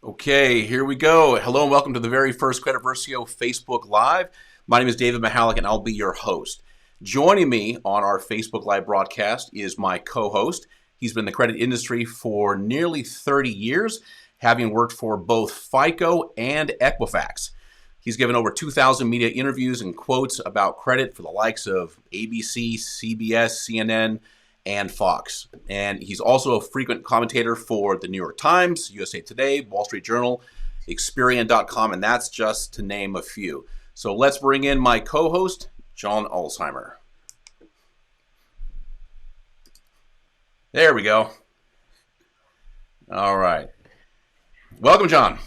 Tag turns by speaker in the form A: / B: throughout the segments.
A: Okay, here we go. Hello and welcome to the very first Credit Versio Facebook Live. My name is David Mahalik and I'll be your host. Joining me on our Facebook Live broadcast is my co-host. He's been in the credit industry for nearly 30 years, having worked for both FICO and Equifax. He's given over 2,000 media interviews and quotes about credit for the likes of ABC, CBS, CNN, and Fox. And he's also a frequent commentator for the New York Times, USA Today, Wall Street Journal, Experian.com, and that's just to name a few. So let's bring in my co-host, John Ulzhiemer. There we go. All right. Welcome, John.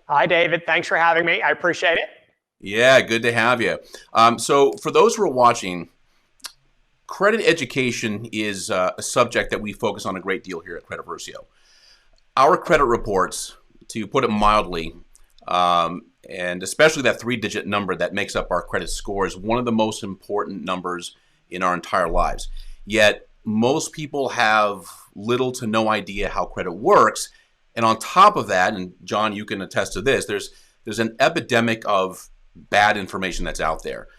B: Hi, David. Thanks for having me. I appreciate it.
A: Yeah, good to have you. So for those who are watching, credit education is a subject that we focus on a great deal here at Credit Versio. Our credit reports, to put it mildly, and especially that three-digit number that makes up our credit score, is one of the most important numbers in our entire lives. Yet most people have little to no idea how credit works. And on top of that, and John, you can attest to this, there's an epidemic of bad information that's out there.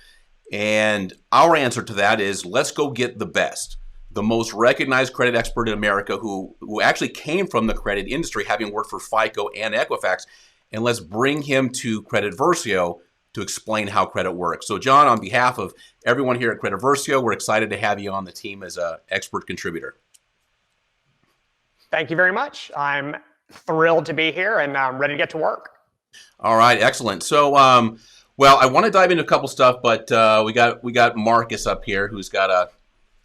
A: And our answer to that is, let's go get the best, the most recognized credit expert in America who actually came from the credit industry, having worked for FICO and Equifax, and let's bring him to Credit Versio to explain how credit works. So John, on behalf of everyone here at Credit Versio, we're excited to have you on the team as an expert contributor.
B: Thank you very much. I'm thrilled to be here and I'm ready to get to work.
A: All right, excellent. So, well, I want to dive into a couple stuff, but we got Marcus up here who's got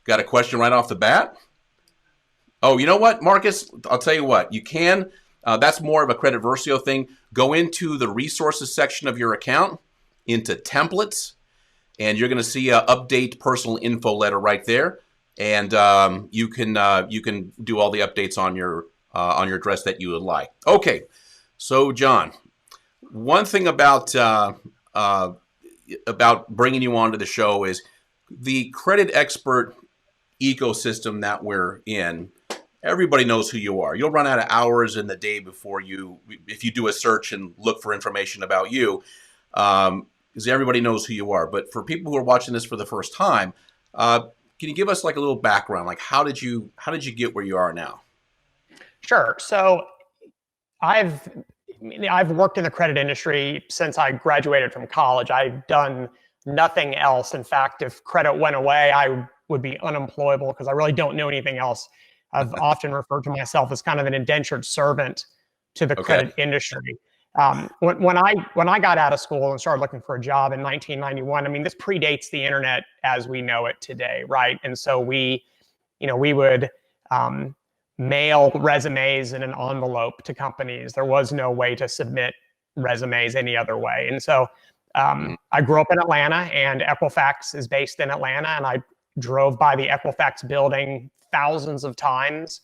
A: a question right off the bat. Oh, you know what, Marcus? I'll tell you what. You can. That's more of a Credit Versio thing. Go into the resources section of your account, into templates, and you're going to see a update personal info letter right there, and you can do all the updates on your address that you would like. Okay, so John, one thing about bringing you onto the show is the credit expert ecosystem that we're in. Everybody knows who you are. You'll run out of hours in the day before if you do a search and look for information about you, because everybody knows who you are. But for people who are watching this for the first time, can you give us like a little background? Like how did you get where you are now?
B: Sure. So I've worked in the credit industry since I graduated from college. I've done nothing else. In fact, if credit went away, I would be unemployable because I really don't know anything else. I've often referred to myself as kind of an indentured servant to the credit industry. When I got out of school and started looking for a job in 1991, I mean, this predates the internet as we know it today, right? And so we would mail resumes in an envelope to companies. There was no way to submit resumes any other way. And so I grew up in Atlanta, and Equifax is based in Atlanta, and I drove by the Equifax building thousands of times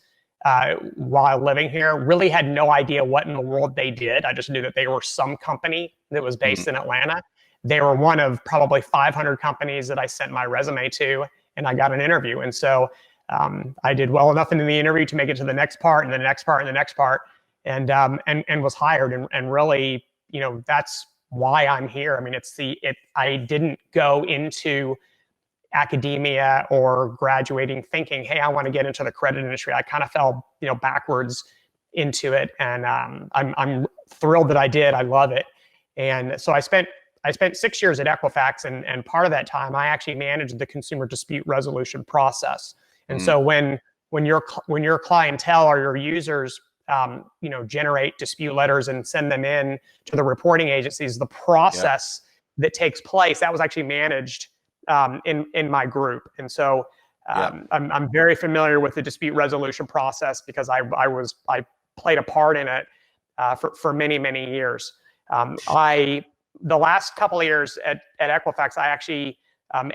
B: while living here. Really had no idea what in the world they did. I just knew that they were some company that was based in Atlanta. They were one of probably 500 companies that I sent my resume to, and I got an interview. And so I did well enough in the interview to make it to the next part and the next part and the next part, and was hired. And really, that's why I'm here. I mean, I didn't go into academia or graduating thinking, hey, I want to get into the credit industry. I kind of fell, backwards into it, and I'm thrilled that I did. I love it. And so I spent 6 years at Equifax, and part of that time I actually managed the consumer dispute resolution process. And so when your clientele or your users generate dispute letters and send them in to the reporting agencies, the process that takes place, that was actually managed in my group. And so I'm very familiar with the dispute resolution process because I played a part in it for many, many years. The last couple of years at Equifax, I actually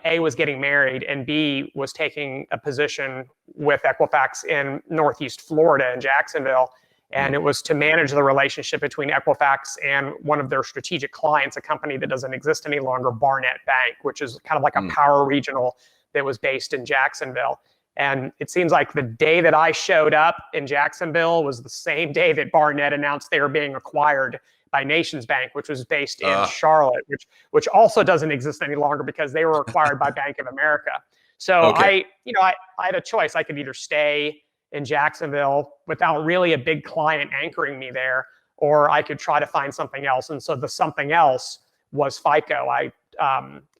B: A, was getting married, and B, was taking a position with Equifax in Northeast Florida in Jacksonville. And it was to manage the relationship between Equifax and one of their strategic clients, a company that doesn't exist any longer, Barnett Bank, which is kind of like a power regional that was based in Jacksonville. And it seems like the day that I showed up in Jacksonville was the same day that Barnett announced they were being acquired by Nations Bank, which was based in Charlotte, which also doesn't exist any longer because they were acquired by Bank of America. So
A: Okay.
B: I had a choice. I could either stay in Jacksonville without really a big client anchoring me there, or I could try to find something else. And so the something else was FICO. I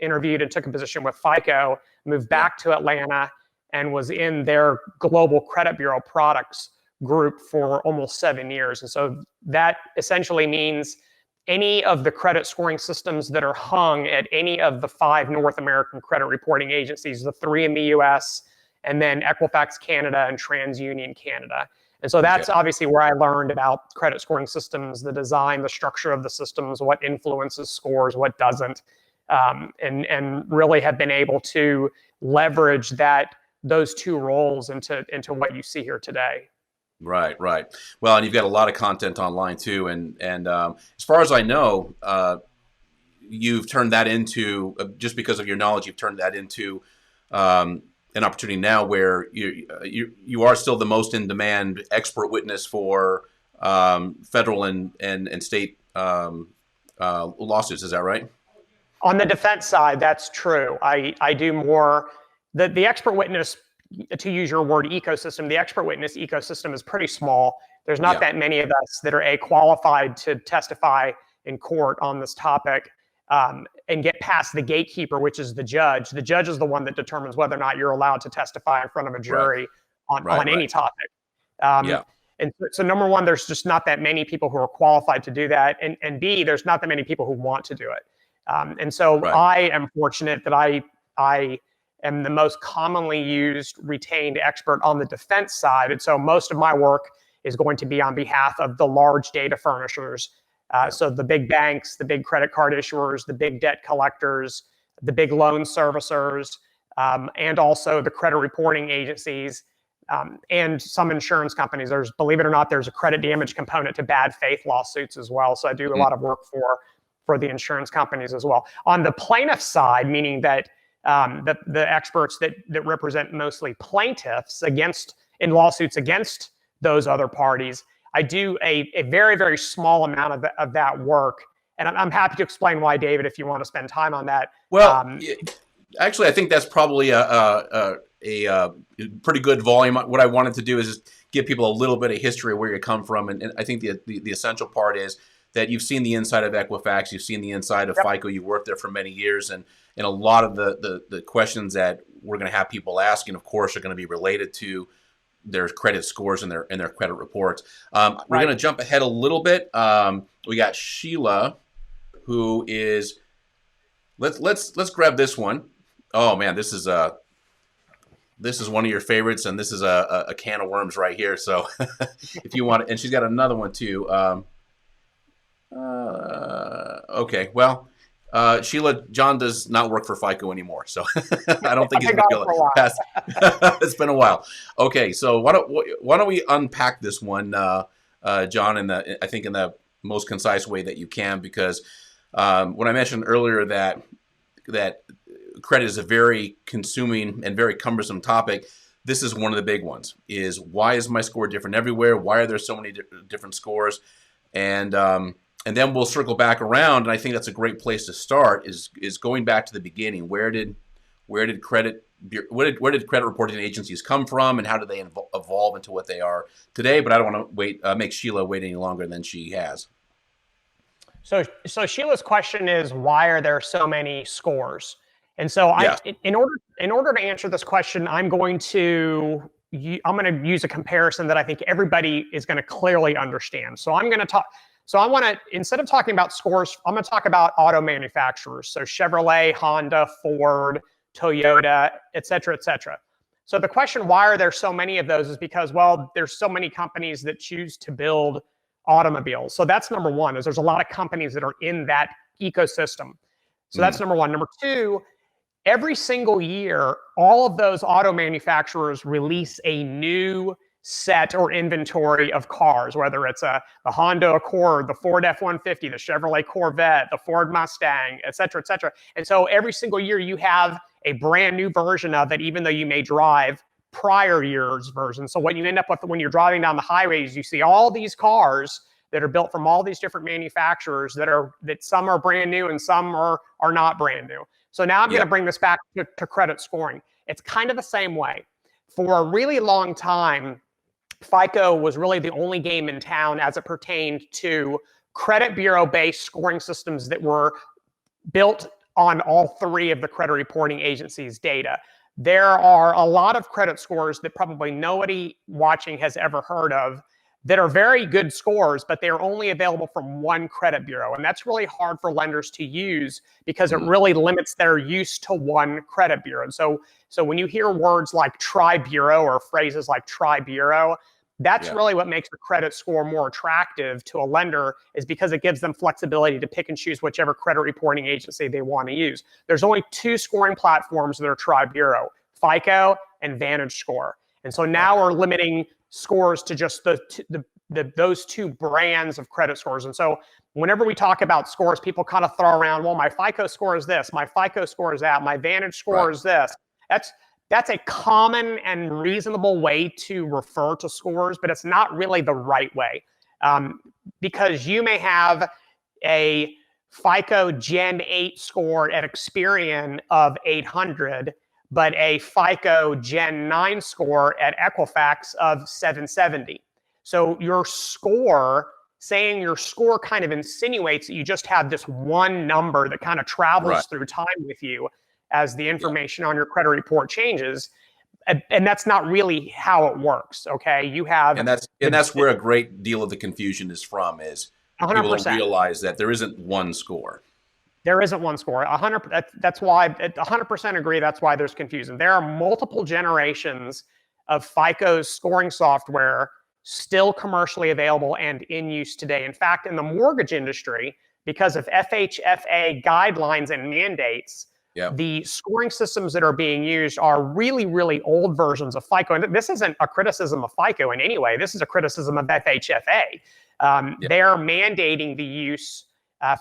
B: interviewed and took a position with FICO, moved back to Atlanta, and was in their global credit bureau products group for almost 7 years. And so that essentially means any of the credit scoring systems that are hung at any of the 5 North American credit reporting agencies, the 3 in the US, and then Equifax Canada and TransUnion Canada. And so that's obviously where I learned about credit scoring systems, the design, the structure of the systems, what influences scores, what doesn't, and really have been able to leverage those 2 roles into what you see here today.
A: Right, right. Well, and you've got a lot of content online too, and as far as I know, you've turned that into just because of your knowledge, you've turned that into an opportunity now where you are still the most in demand expert witness for federal and state lawsuits. Is that right?
B: On the defense side, that's true. I do more the expert witness, to use your word, ecosystem. The expert witness ecosystem is pretty small. There's not that many of us that are qualified to testify in court on this topic and get past the gatekeeper, which is the judge. The judge is the one that determines whether or not you're allowed to testify in front of a jury on any topic. And so number one, there's just not that many people who are qualified to do that. And B, there's not that many people who want to do it. And so I am fortunate that I am the most commonly used retained expert on the defense side. And so most of my work is going to be on behalf of the large data furnishers. So the big banks, the big credit card issuers, the big debt collectors, the big loan servicers, and also the credit reporting agencies, and some insurance companies. Believe it or not, there's a credit damage component to bad faith lawsuits as well. So I do a lot of work for the insurance companies as well. On the plaintiff side, meaning that the experts that represent mostly plaintiffs in lawsuits against those other parties, I do a very, very small amount of that work. And I'm happy to explain why, David, if you want to spend time on that.
A: Well, actually, I think that's probably a pretty good volume. What I wanted to do is just give people a little bit of history of where you come from. And I think the essential part is that you've seen the inside of Equifax, you've seen the inside of FICO, you've worked there for many years, and a lot of the questions that we're going to have people asking, of course, are going to be related to their credit scores and their credit reports. We're going to jump ahead a little bit. We got Sheila, who is let's grab this one. Oh man, this is one of your favorites, and this is a can of worms right here. So if you want, and she's got another one too. Okay, well, Sheila, John does not work for FICO anymore, so I don't think he's going to be able to pass. It's been a while. Okay, so why don't we unpack this one, John, I think in the most concise way that you can, because when I mentioned earlier that credit is a very consuming and very cumbersome topic, this is one of the big ones. Is why is my score different everywhere? Why are there so many different scores? And then we'll circle back around, and I think that's a great place to start. Is going back to the beginning. Where did credit reporting agencies come from, and how did they evolve into what they are today? But I don't want to make Sheila wait any longer than she has.
B: So Sheila's question is, why are there so many scores? And so in order to answer this question, I'm going to use a comparison that I think everybody is going to clearly understand. So I'm going to talk. So I want to, instead of talking about scores, I'm going to talk about auto manufacturers. So Chevrolet, Honda, Ford, Toyota, et cetera, et cetera. So the question, why are there so many of those, is because, well, there's so many companies that choose to build automobiles. So that's number one, is there's a lot of companies that are in that ecosystem. So that's number one. Number two, every single year, all of those auto manufacturers release a new set or inventory of cars, whether it's the Honda Accord, the Ford F-150, the Chevrolet Corvette, the Ford Mustang, et cetera, et cetera. And so every single year you have a brand new version of it, even though you may drive prior year's version. So what you end up with when you're driving down the highways, you see all these cars that are built from all these different manufacturers that some are brand new and some are not brand new. So now I'm going to bring this back to credit scoring. It's kind of the same way. For a really long time, FICO was really the only game in town as it pertained to credit bureau-based scoring systems that were built on all three of the credit reporting agencies' data. There are a lot of credit scores that probably nobody watching has ever heard of that are very good scores, but they're only available from one credit bureau. And that's really hard for lenders to use because it really limits their use to one credit bureau. And so when you hear words like tri-bureau or phrases like tri-bureau, that's really what makes the credit score more attractive to a lender, is because it gives them flexibility to pick and choose whichever credit reporting agency they want to use. There's only two scoring platforms that are tri-bureau, FICO and Vantage score. And so now we're limiting scores to just those two brands of credit scores. And so whenever we talk about scores, people kind of throw around, well, my FICO score is this, my FICO score is that, my Vantage score is this. That's a common and reasonable way to refer to scores, but it's not really the right way, because you may have a FICO Gen 8 score at Experian of 800, but a FICO Gen 9 score at Equifax of 770. So your score, saying your score kind of insinuates that you just have this one number that kind of travels through time with you as the information on your credit report changes. And that's not really how it works, okay? You have...
A: And that's where a great deal of the confusion is from, is 100%. People don't realize that there isn't one score.
B: There isn't one score. 100%. That's why 100% agree. That's why there's confusion. There are multiple generations of FICO's scoring software still commercially available and in use today. In fact, in the mortgage industry, because of FHFA guidelines and mandates, the scoring systems that are being used are really, really old versions of FICO. And this isn't a criticism of FICO in any way. This is a criticism of FHFA. They're mandating the use.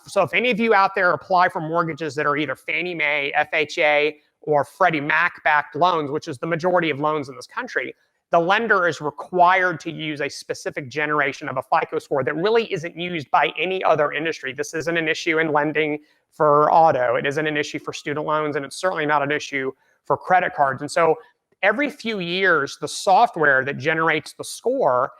B: So if any of you out there apply for mortgages that are either Fannie Mae, FHA, or Freddie Mac-backed loans, which is the majority of loans in this country, the lender is required to use a specific generation of a FICO score that really isn't used by any other industry. This isn't an issue in lending for auto. It isn't an issue for student loans, and it's certainly not an issue for credit cards. And so every few years, the software that generates the score,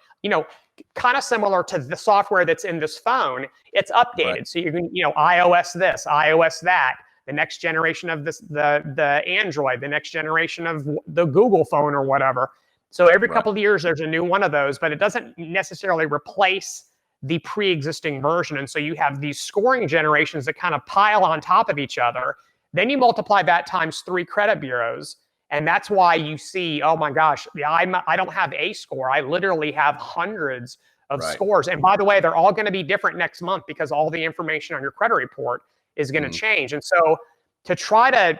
B: kind of similar to the software that's in this phone, it's updated. So you can, iOS this, iOS that, the next generation of this, the Android, the next generation of the Google phone or whatever. So every couple of years, there's a new one of those, but it doesn't necessarily replace the pre-existing version. And so you have these scoring generations that kind of pile on top of each other. Then you multiply that times 3 credit bureaus. And that's why you see, oh my gosh, I don't have a score. I literally have hundreds of scores. And by the way, they're all going to be different next month because all the information on your credit report is going to change. And so to try to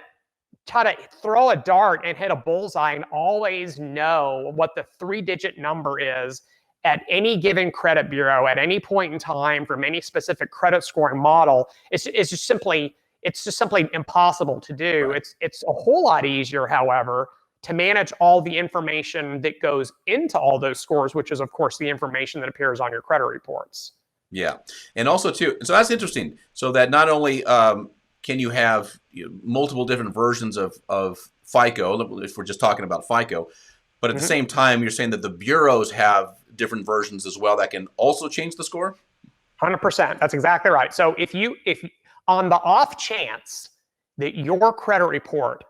B: throw a dart and hit a bullseye and always know what the 3-digit number is at any given credit bureau at any point in time from any specific credit scoring model, it's just simply impossible to do. It's a whole lot easier, however, to manage all the information that goes into all those scores, which is, of course, the information that appears on your credit reports.
A: Yeah. And also, too, so that's interesting. So that not only can you have multiple different versions of FICO, if we're just talking about FICO, but at the same time, you're saying that the bureaus have different versions as well that can also change the score?
B: 100%. That's exactly right. So if on the off chance that your credit report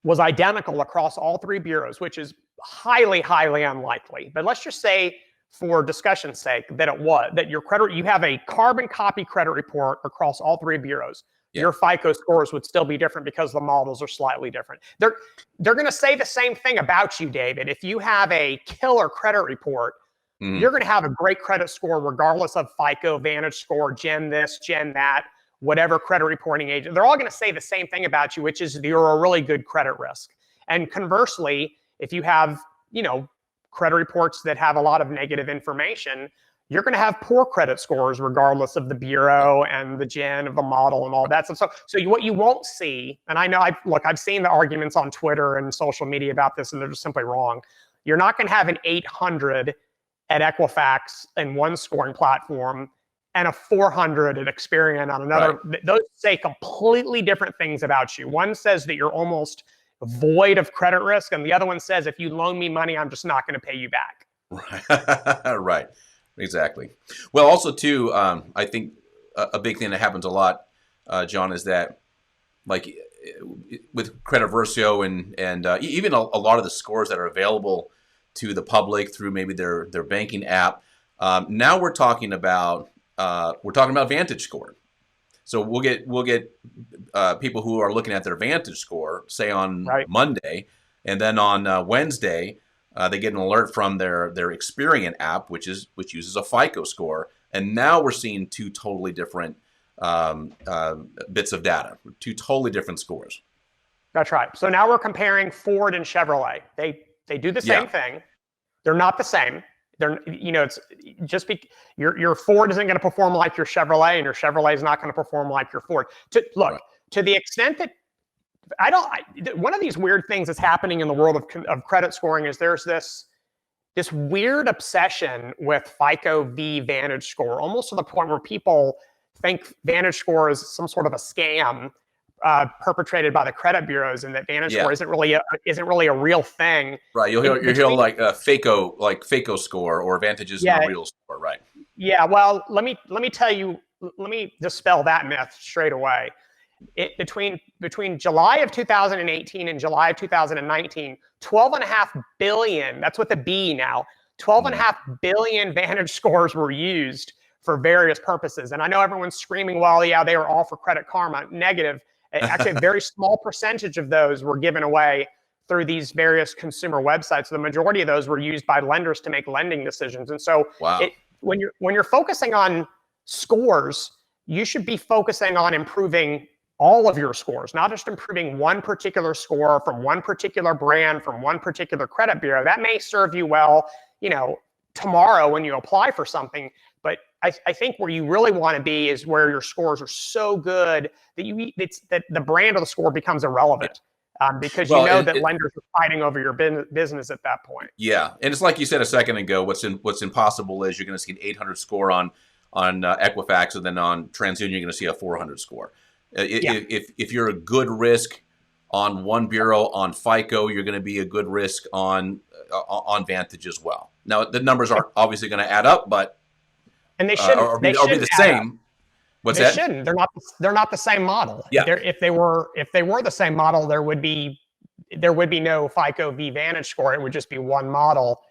B: was identical across all 3 bureaus, which is highly, highly unlikely, but let's just say for discussion's sake that you have a carbon copy credit report across all 3 bureaus. Your FICO scores would still be different because the models are slightly different. They're going to say the same thing about you, David. If you have a killer credit report, you're going to have a great credit score regardless of FICO, Vantage score, Gen this, Gen that, whatever credit reporting agent. They're all going to say the same thing about you, which is you're a really good credit risk. And conversely, if you have, credit reports that have a lot of negative information, you're going to have poor credit scores regardless of the bureau and the gen of the model and all that stuff. So what you won't see, and I know, I've seen the arguments on Twitter and social media about this, and they're just simply wrong. You're not going to have an 800 at Equifax in one scoring platform and a 400 at Experian on another. Right. Those say completely different things about you. One says that you're almost void of credit risk, and the other one says, if you loan me money, I'm just not going to pay you back.
A: Right. Right. Exactly. Well, also too, I think a big thing that happens a lot, John, is that like with Credit Versio and even a lot of the scores that are available to the public through maybe their banking app. Now we're talking about Vantage score. So we'll get people who are looking at their Vantage score, say on Monday, and then on Wednesday. They get an alert from their Experian app, which uses a FICO score, and now we're seeing two totally different bits of data, two totally different scores.
B: That's right. So now we're comparing Ford and Chevrolet. They do the same thing. They're not the same. It's just your Ford isn't going to perform like your Chevrolet, and your Chevrolet is not going to perform like your Ford. To the extent that one of these weird things that's happening in the world of credit scoring is there's this weird obsession with FICO v Vantage score, almost to the point where people think Vantage score is some sort of a scam perpetrated by the credit bureaus, and that Vantage score isn't really a real thing.
A: Right. You'll hear like FICO score, or Vantage isn't a real score, right?
B: Yeah. Well, let me dispel that myth straight away. Between July of 2018 and July of 2019, 12.5 billion, that's with the B now, 12.5 billion Vantage scores were used for various purposes. And I know everyone's screaming, well, yeah, they were all for Credit Karma. Negative. Actually, a very small percentage of those were given away through these various consumer websites. The majority of those were used by lenders to make lending decisions. And so when you're focusing on scores, you should be focusing on improving all of your scores, not just improving one particular score from one particular brand, from one particular credit bureau. That may serve you well, tomorrow when you apply for something. But I think where you really want to be is where your scores are so good that that the brand of the score becomes irrelevant, because that lenders are fighting over your business at that point.
A: Yeah, and it's like you said a second ago. What's impossible is you're going to see an 800 score on Equifax, and then on TransUnion you're going to see a 400 score. If you're a good risk on one bureau on FICO, you're going to be a good risk on Vantage as well. Now the numbers are obviously going to add up, but
B: they shouldn't. They
A: be the same. What's that?
B: They shouldn't. They're not the same model.
A: Yeah.
B: If they were the same model, there would be no FICO v Vantage score. It would just be one model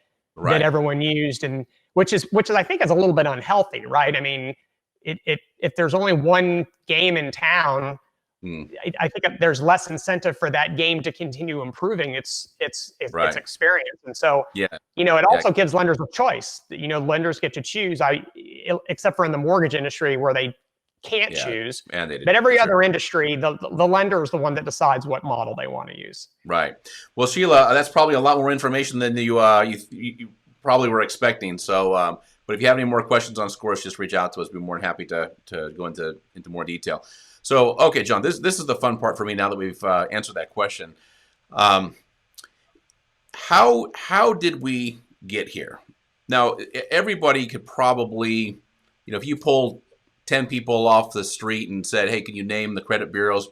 B: that everyone used, and which is I think is a little bit unhealthy, right? I mean, if there's only one game in town, I think there's less incentive for that game to continue improving its experience. And so, it also gives lenders a choice. Lenders get to choose. Except for in the mortgage industry where they can't choose. But every other industry, the lender is the one that decides what model they want to use.
A: Right. Well, Sheila, that's probably a lot more information than you probably were expecting. So, but if you have any more questions on scores, just reach out to us. We'd be more than happy to go into more detail. So, okay, John, this is the fun part for me now that we've answered that question. How did we get here? Now, everybody could probably, if you pulled 10 people off the street and said, hey, can you name the credit bureaus?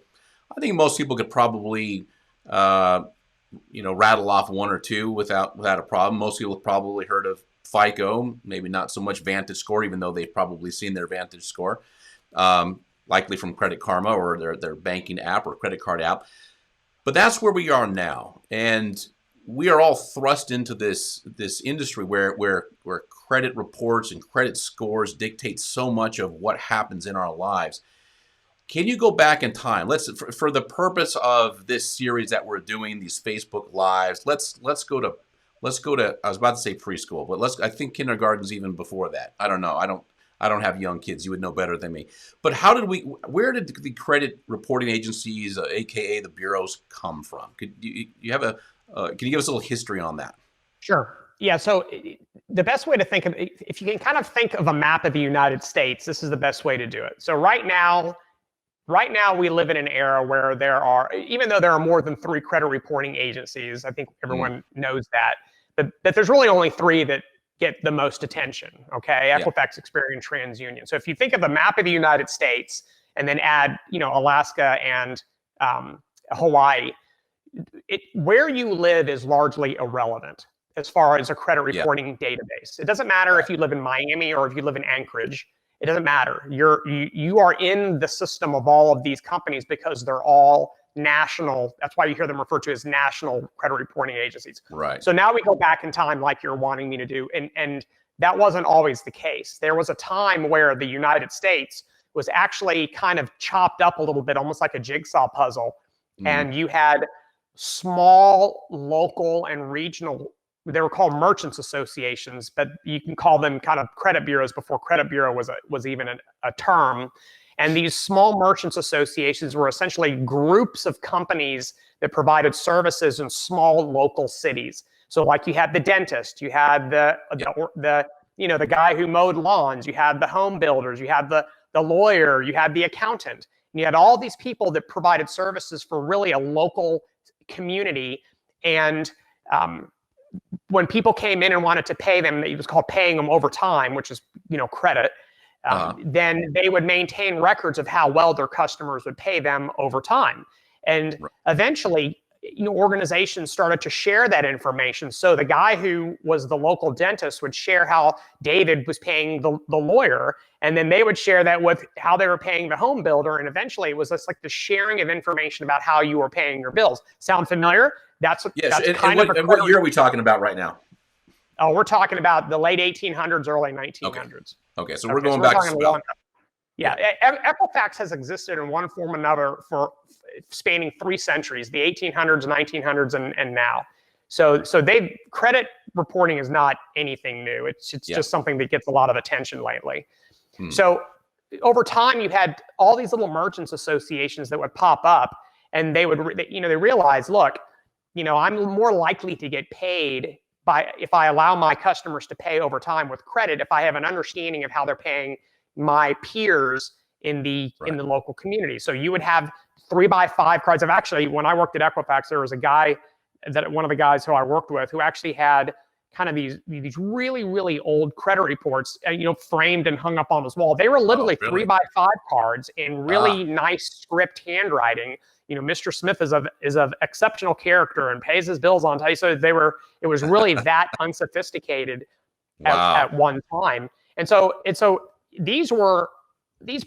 A: I think most people could probably, rattle off one or two without a problem. Most people have probably heard of FICO, maybe not so much Vantage score, even though they've probably seen their Vantage score, likely from Credit Karma or their banking app or credit card app. But that's where we are now. And we are all thrust into this industry where credit reports and credit scores dictate so much of what happens in our lives. Can you go back in time? For the purpose of this series that we're doing, these Facebook Lives, let's go to I was about to say preschool, but I think kindergarten's even before that. I don't know. I don't have young kids. You would know better than me. But where did the credit reporting agencies, aka the bureaus, come from? Can you give us a little history on that?
B: Sure. Yeah, so the best way to think of, if you can kind of think of a map of the United States, this is the best way to do it. So right now we live in an era where there are, even though there are more than 3 credit reporting agencies, I think everyone knows that, but there's really only 3 that get the most attention, okay? Equifax, Experian, TransUnion. So if you think of a map of the United States and then add, Alaska and Hawaii, where you live is largely irrelevant as far as a credit reporting database. It doesn't matter if you live in Miami or if you live in Anchorage. It doesn't matter. You are in the system of all of these companies because they're all national. That's why you hear them referred to as national credit reporting agencies.
A: Right.
B: So now we go back in time like you're wanting me to do. And that wasn't always the case. There was a time where the United States was actually kind of chopped up a little bit, almost like a jigsaw puzzle. And you had small, local, and regional, they were called merchants associations, but you can call them kind of credit bureaus before credit bureau was even a term. And these small merchants associations were essentially groups of companies that provided services in small local cities. So like you had the dentist, you had the guy who mowed lawns, you had the home builders, you had the lawyer, you had the accountant, and you had all these people that provided services for really a local community. And when people came in and wanted to pay them, it was called paying them over time, which is, credit. Then they would maintain records of how well their customers would pay them over time. And eventually, organizations started to share that information. So the guy who was the local dentist would share how David was paying the lawyer, and then they would share that with how they were paying the home builder. And eventually it was just like the sharing of information about how you were paying your bills. Sound familiar? That's what.
A: Yes.
B: That's
A: and what year are we talking about right now?
B: Oh, we're talking about the late 1800s, early 1900s.
A: Okay, so we're going back to spell.
B: Equifax has existed in one form or another for spanning 3 centuries, the 1800s, 1900s, and now. So credit reporting is not anything new. It's just something that gets a lot of attention lately. So over time, you had all these little merchants associations that would pop up, and they realize, look, I'm more likely to get paid if I allow my customers to pay over time with credit, if I have an understanding of how they're paying my peers in the local community. So you would have 3x5 cards. Actually, when I worked at Equifax, there was one of the guys who I worked with who actually had kind of these really, really old credit reports, framed and hung up on his wall. They were literally 3x5 cards in really nice script handwriting. Mr. Smith is of exceptional character and pays his bills on time. So it was really that unsophisticated at one time. And so these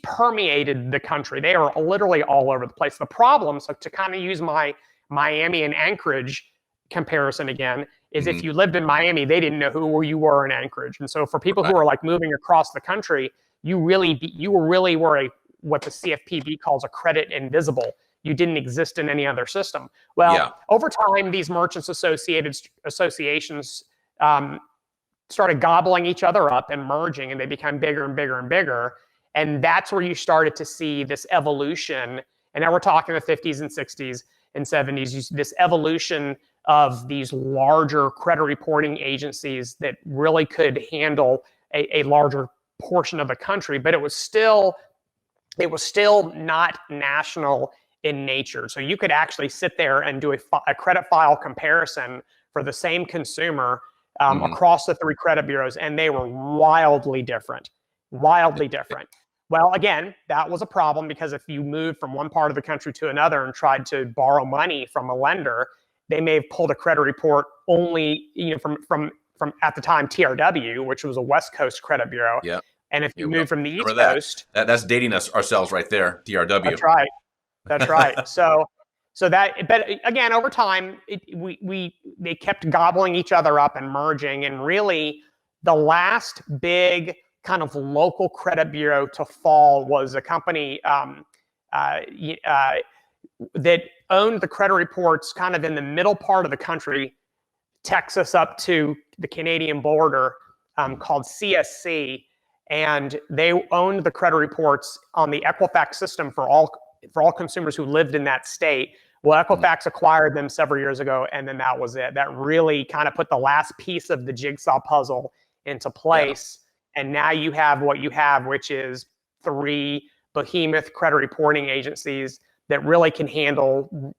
B: permeated the country. They are literally all over the place. The problem, so to kind of use my Miami and Anchorage comparison again, is if you lived in Miami, they didn't know who you were in Anchorage. And so for people who are like moving across the country, you really were what the CFPB calls a credit invisible. You didn't exist in any other system. Well, over time, these merchants associations started gobbling each other up and merging, and they become bigger and bigger and bigger. And that's where you started to see this evolution. And now we're talking the 50s and 60s and 70s, this evolution of these larger credit reporting agencies that really could handle a larger portion of the country, but it was still not national in nature. So you could actually sit there and do a credit file comparison for the same consumer across the 3 credit bureaus, and they were wildly different. Well, again, that was a problem because if you moved from one part of the country to another and tried to borrow money from a lender, they may have pulled a credit report only from at the time TRW, which was a West Coast credit bureau.
A: Yeah.
B: And if you move from the East Coast,
A: that's dating ourselves right there, TRW.
B: That's right. So but again, over time, they kept gobbling each other up and merging, and really the last big kind of local credit bureau to fall was a company that owned the credit reports kind of in the middle part of the country, Texas up to the Canadian border, called CSC, and they owned the credit reports on the Equifax system for all consumers who lived in that state. Well, Equifax acquired them several years ago, and then that was it. That really kind of put the last piece of the jigsaw puzzle into place. And now you have what you have, which is 3 behemoth credit reporting agencies that really can handle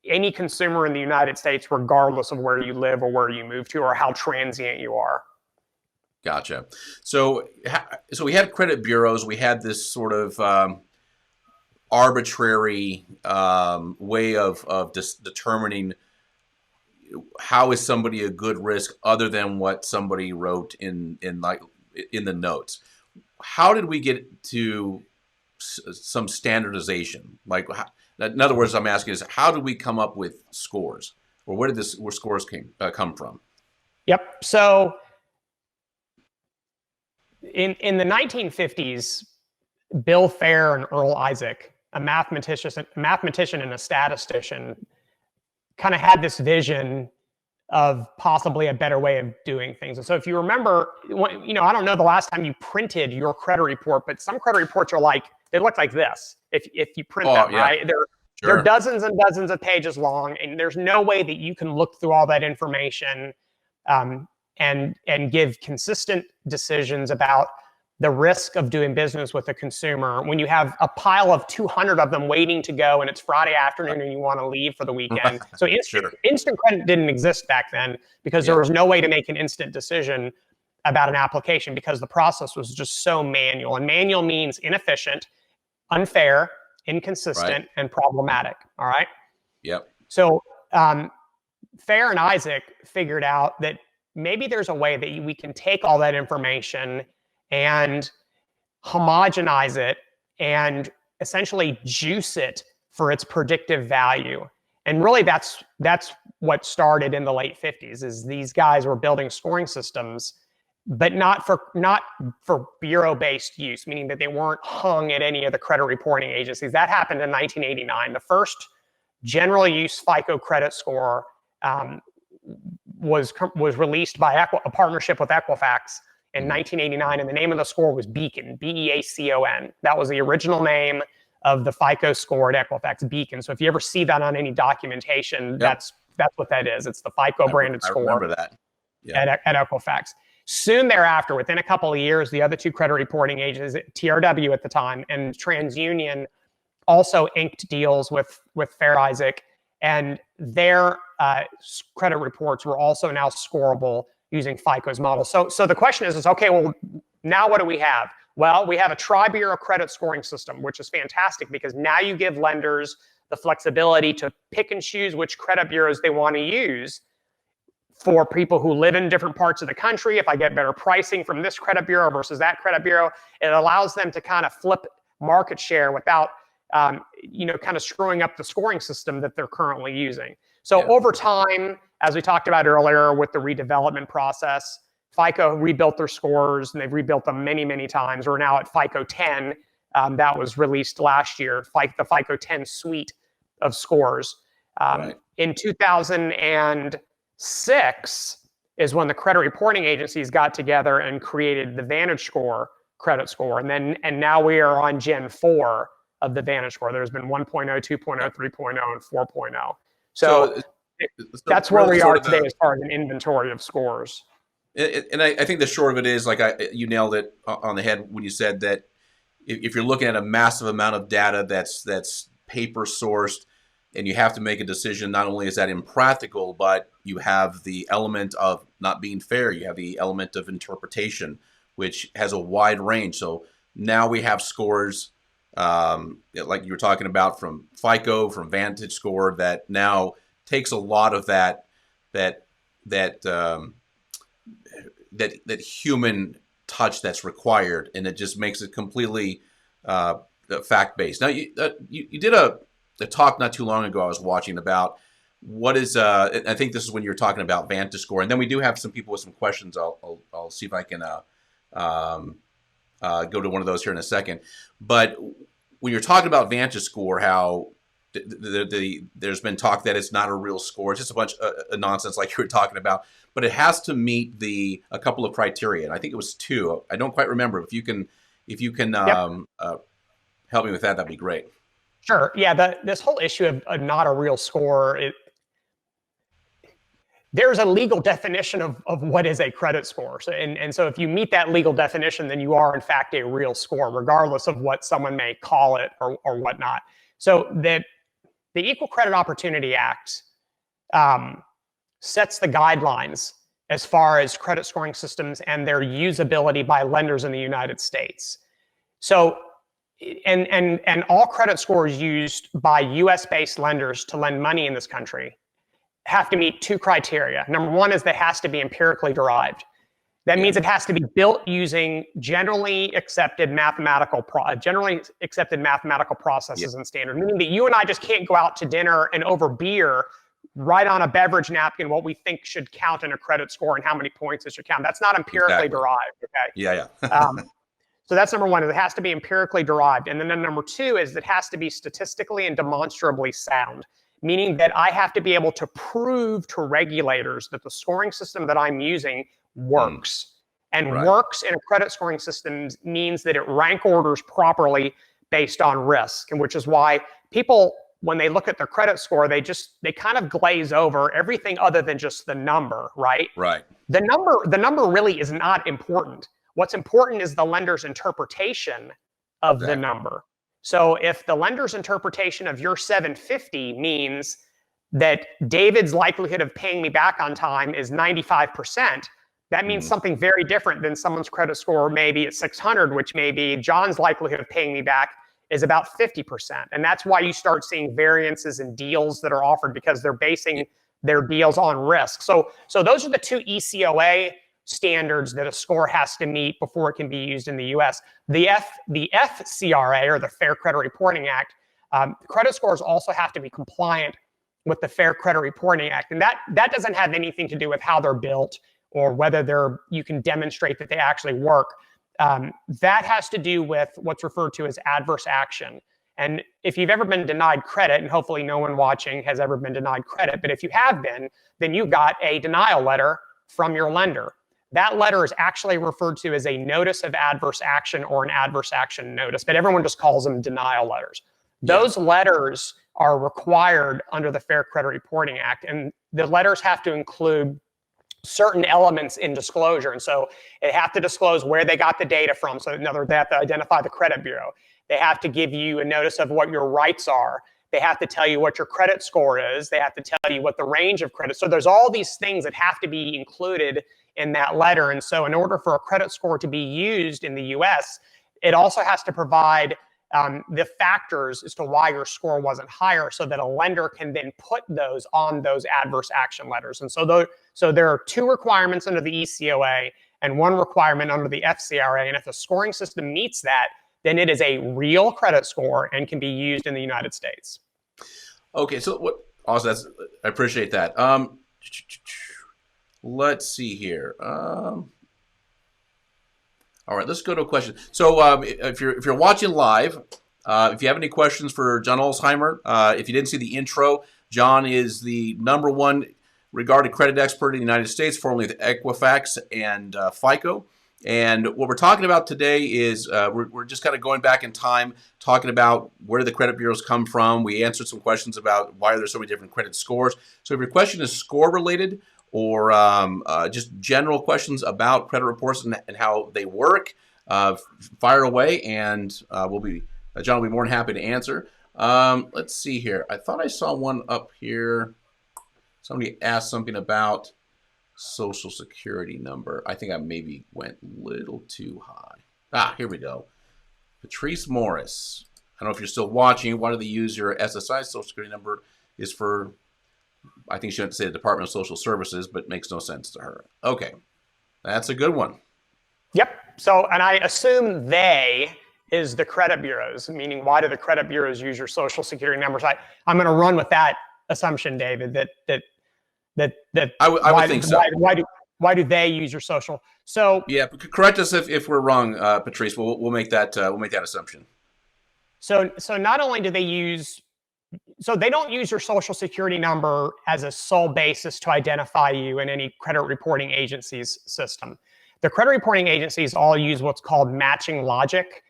B: any consumer in the United States, regardless of where you live or where you move to or how transient you are.
A: Gotcha. So we had credit bureaus. We had this sort of arbitrary way of determining how is somebody a good risk other than what somebody wrote in the notes. How did we get to some standardization? Like, in other words, I'm asking is how did we come up with scores, or where scores come from?
B: Yep. So in the 1950s, Bill Fair and Earl Isaac, a mathematician and a statistician, kind of had this vision of possibly a better way of doing things. And so if you remember, I don't know the last time you printed your credit report, but some credit reports are like, they look like this if you print them,
A: yeah.
B: right? They're dozens and dozens of pages long, and there's no way that you can look through all that information and give consistent decisions about the risk of doing business with a consumer when you have a pile of 200 of them waiting to go and it's Friday afternoon and you want to leave for the weekend. So instant credit didn't exist back then because there was no way to make an instant decision about an application because the process was just so manual. And manual means inefficient, unfair, inconsistent, and problematic. All right?
A: Yep.
B: So Fair and Isaac figured out that maybe there's a way that we can take all that information and homogenize it and essentially juice it for its predictive value. And really that's what started in the late 50s is these guys were building scoring systems, but not for bureau-based use, meaning that they weren't hung at any of the credit reporting agencies. That happened in 1989. The first general use FICO credit score was released by a partnership with Equifax in 1989, and the name of the score was Beacon, Beacon. That was the original name of the FICO score at Equifax, Beacon. So if you ever see that on any documentation, that's what that is. It's the FICO branded score.
A: I remember that.
B: At Equifax. Soon thereafter, within a couple of years, the other two credit reporting agencies, TRW at the time and TransUnion, also inked deals with Fair Isaac, and their credit reports were also now scorable using FICO's model. So the question is, okay, well, now what do we have? Well, we have a tri-bureau credit scoring system, which is fantastic because now you give lenders the flexibility to pick and choose which credit bureaus they want to use for people who live in different parts of the country. If I get better pricing from this credit bureau versus that credit bureau, it allows them to kind of flip market share without kind of screwing up the scoring system that they're currently using. So over time, as we talked about earlier with the redevelopment process, FICO rebuilt their scores and they've rebuilt them many, many times. We're now at FICO 10. That was released last year, the FICO 10 suite of scores. In 2006 is when the credit reporting agencies got together and created the Vantage score credit score. And now we are on Gen 4 of the Vantage score. There's been 1.0, 2.0, 3.0, and 4.0. So that's where we are today as far as an inventory of scores.
A: And I think the short of it is, like you nailed it on the head when you said that if you're looking at a massive amount of data that's paper sourced and you have to make a decision, not only is that impractical, but you have the element of not being fair. You have the element of interpretation, which has a wide range. So now we have scores like you were talking about from FICO, from Vantage score, that now takes a lot of that human touch that's required, and it just makes it completely fact-based. Now, you did a talk not too long ago I was watching about what is, I think this is when you were talking about Vantage score, and then we do have some people with some questions. I'll see if I can go to one of those here in a second. But when you're talking about Vantage score, how there's been talk that it's not a real score. It's just a bunch of nonsense like you were talking about. But it has to meet a couple of criteria. And I think it was 2. I don't quite remember. If you can help me with that, that'd be great.
B: Sure. Yeah. This whole issue of not a real score, there's a legal definition of what is a credit score. So, and so if you meet that legal definition, then you are in fact a real score, regardless of what someone may call it or whatnot. So the Equal Credit Opportunity Act sets the guidelines as far as credit scoring systems and their usability by lenders in the United States. So, and all credit scores used by US-based lenders to lend money in this country have to meet two criteria. Number one is that it has to be empirically derived. That means it has to be built using generally accepted mathematical processes and standards, meaning that you and I just can't go out to dinner and over beer write on a beverage napkin what we think should count in a credit score and how many points it should count. That's not empirically derived, okay?
A: Yeah.
B: So that's number one, is it has to be empirically derived. And then number two is it has to be statistically and demonstrably sound, meaning that I have to be able to prove to regulators that the scoring system that I'm using works. And works in a credit scoring system means that it rank orders properly based on risk, and which is why people, when they look at their credit score, they kind of glaze over everything other than just the number, right?
A: Right.
B: The number really is not important. What's important is the lender's interpretation of the number. So if the lender's interpretation of your 750 means that David's likelihood of paying me back on time is 95%, that means something very different than someone's credit score maybe at 600, which may be John's likelihood of paying me back is about 50%. And that's why you start seeing variances in deals that are offered, because they're basing their deals on risk. So those are the two ECOA standards that a score has to meet before it can be used in the US. The FCRA, or the Fair Credit Reporting Act, credit scores also have to be compliant with the Fair Credit Reporting Act. And that doesn't have anything to do with how they're built or whether you can demonstrate that they actually work. That has to do with what's referred to as adverse action. And if you've ever been denied credit, and hopefully no one watching has ever been denied credit, but if you have been, then you got a denial letter from your lender. That letter is actually referred to as a notice of adverse action or an adverse action notice, but everyone just calls them denial letters. Those letters are required under the Fair Credit Reporting Act, and the letters have to include certain elements in disclosure. And so they have to disclose where they got the data from. So in other words, they have to identify the credit bureau. They have to give you a notice of what your rights are. They have to tell you what your credit score is. They have to tell you what the range of credit. So there's all these things that have to be included in that letter. And so in order for a credit score to be used in the US, it also has to provide the factors as to why your score wasn't higher, so that a lender can then put those on those adverse action letters. And so there are two requirements under the ECOA and one requirement under the FCRA. And if the scoring system meets that, then it is a real credit score and can be used in the United States.
A: Okay, so what? Also, I appreciate that. Let's see here. All right, let's go to a question. So if you're watching live, if you have any questions for John Ulzhiemer, if you didn't see the intro, John is the #1 regarded credit expert in the United States, formerly with Equifax and FICO. And what we're talking about today is we're just kind of going back in time, talking about where the credit bureaus come from. We answered some questions about why there's so many different credit scores. So if your question is score related, or just general questions about credit reports and how they work, fire away, and John will be more than happy to answer. Let's see here. I thought I saw one up here. Somebody asked something about Social Security number. I think I maybe went a little too high. Here we go. Patrice Morris. I don't know if you're still watching. Why do they use your SSI Social Security number? Is for, I think she meant to say the Department of Social Services, but makes no sense to her. Okay, that's a good one.
B: Yep. So, and I assume they is the credit bureaus, meaning why do the credit bureaus use your Social Security numbers? I'm going to run with that assumption, David, that
A: I would think so.
B: Why do they use your social? So
A: yeah, correct us if we're wrong, Patrice. We'll make that assumption.
B: So not only do they use, so they don't use your Social Security number as a sole basis to identify you in any credit reporting agency's system. The credit reporting agencies all use what's called matching logic.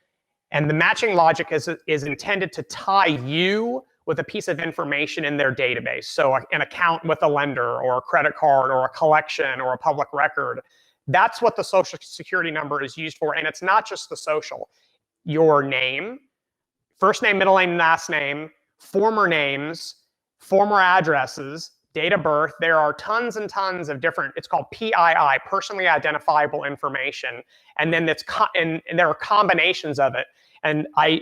B: And the matching logic is intended to tie you with a piece of information in their database. So an account with a lender or a credit card or a collection or a public record. That's what the social security number is used for. And it's not just the social. Your name, first name, middle name, last name, former names, former addresses, date of birth. There are tons and tons of different, it's called PII, personally identifiable information. And then and there are combinations of it. And I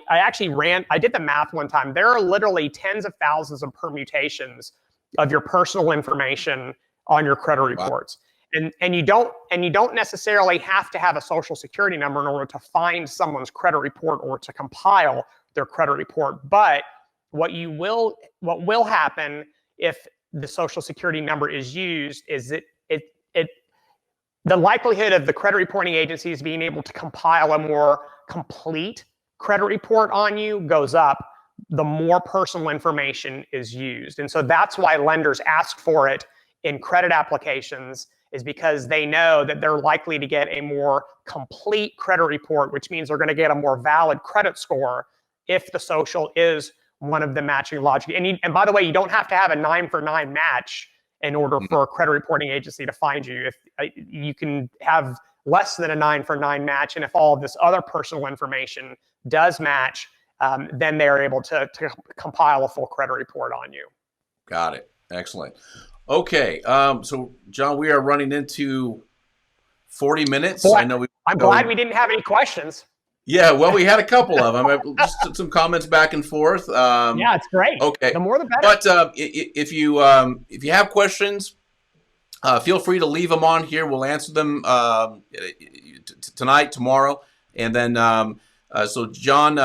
B: did the math one time. There are literally tens of thousands of permutations of your personal information on your credit reports. Wow. And you don't necessarily have to have a social security number in order to find someone's credit report or to compile their credit report. But what will happen if the social security number is used is the likelihood of the credit reporting agencies being able to compile a more complete credit report on you goes up the more personal information is used. And so that's why lenders ask for it in credit applications, is because they know that they're likely to get a more complete credit report, which means they're going to get a more valid credit score if the social is one of the matching logic. And by the way, you don't have to have a 9-for-9 match in order for a credit reporting agency to find you. If you can have less than a 9-for-9 match, and if all of this other personal information does match, then they're able to compile a full credit report on you.
A: Got it. Excellent. Okay. So John, we are running into 40 minutes.
B: Boy, I'm glad we didn't have any questions.
A: Yeah, well, we had a couple of them. Just some comments back and forth.
B: Yeah, it's great.
A: Okay,
B: the more the better.
A: But if you have questions, feel free to leave them on here. We'll answer them tonight, tomorrow, and then so John.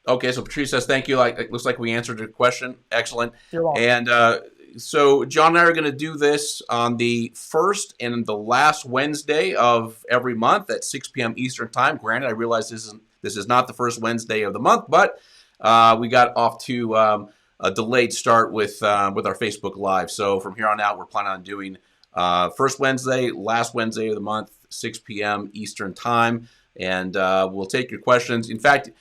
A: Okay, so Patrice says thank you. It looks like we answered your question. Excellent.
B: You're welcome.
A: And so John and I are going to do this on the first and the last Wednesday of every month at 6 p.m. Eastern Time. Granted, I realize this is not the first Wednesday of the month, but we got off to a delayed start with our Facebook Live. So from here on out, we're planning on doing first Wednesday, last Wednesday of the month, 6 p.m. Eastern Time, and we'll take your questions. In fact,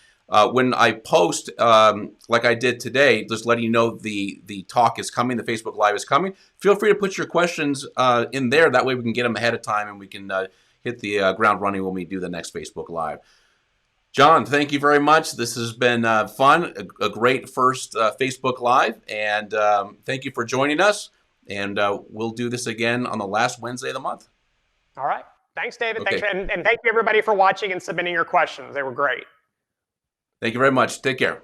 A: when I post, like I did today, just letting you know the talk is coming, the Facebook Live is coming, feel free to put your questions in there. That way we can get them ahead of time and we can hit the ground running when we do the next Facebook Live. John, thank you very much. This has been fun, a great first Facebook Live, and thank you for joining us. And we'll do this again on the last Wednesday of the month.
B: All right. Thanks, David.
A: Okay.
B: Thanks, and thank you, everybody, for watching and submitting your questions. They were great.
A: Thank you very much. Take care.